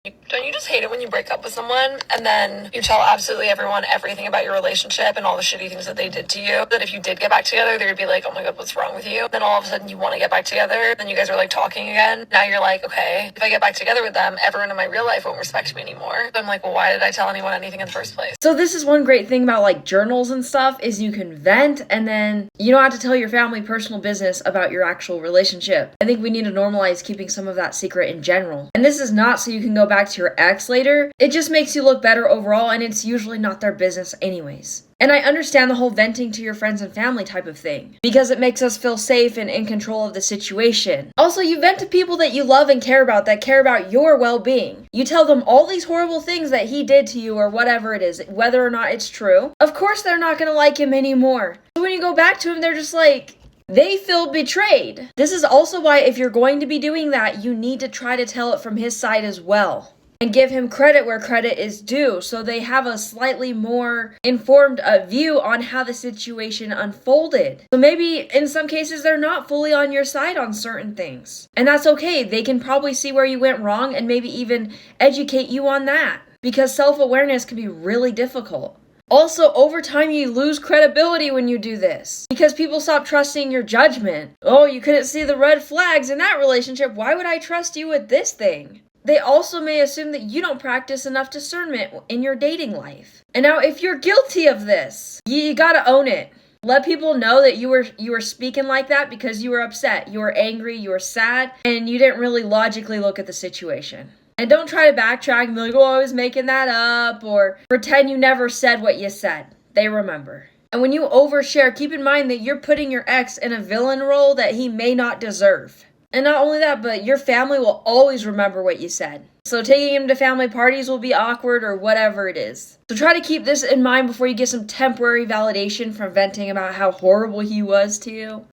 Don't you just hate it when you break up with someone and then you tell absolutely everyone everything about your relationship and all the shitty things that they did to you? That if you did get back together, they would be like, oh my god, what's wrong with you? Then all of a sudden you want to get back together. Then you guys are like talking again. Now you're like, okay, if I get back together with them, everyone in my real life won't respect me anymore. So I'm like, well, why did I tell anyone anything in the first place? So this is one great thing about like journals and stuff is you can vent and then you don't have to tell your family personal business about your actual relationship. I think we need to normalize keeping some of that secret in general. And this is not so you can go back to your ex later. It just makes you look better overall, and it's usually not their business anyways. And I understand the whole venting to your friends and family type of thing, because it makes us feel safe and in control of the situation. Also, you vent to people that you love and care about, that care about your well-being. You tell them all these horrible things that he did to you or whatever it is, whether or not it's true. Of course they're not gonna like him anymore. So when you go back to him, they're just like, they feel betrayed. This is also why if you're going to be doing that, you need to try to tell it from his side as well. And give him credit where credit is due, so they have a slightly more informed view on how the situation unfolded. So maybe in some cases they're not fully on your side on certain things. And that's okay. They can probably see where you went wrong and maybe even educate you on that. Because self-awareness can be really difficult. Also, over time, you lose credibility when you do this. Because people stop trusting your judgment. Oh, you couldn't see the red flags in that relationship. Why would I trust you with this thing? They also may assume that you don't practice enough discernment in your dating life. And now, if you're guilty of this, you gotta own it. Let people know that you were speaking like that because you were upset, you were angry, you were sad, and you didn't really logically look at the situation. And don't try to backtrack and be like, oh, I was making that up, or pretend you never said what you said. They remember. And when you overshare, keep in mind that you're putting your ex in a villain role that he may not deserve. And not only that, but your family will always remember what you said. So taking him to family parties will be awkward or whatever it is. So try to keep this in mind before you get some temporary validation from venting about how horrible he was to you.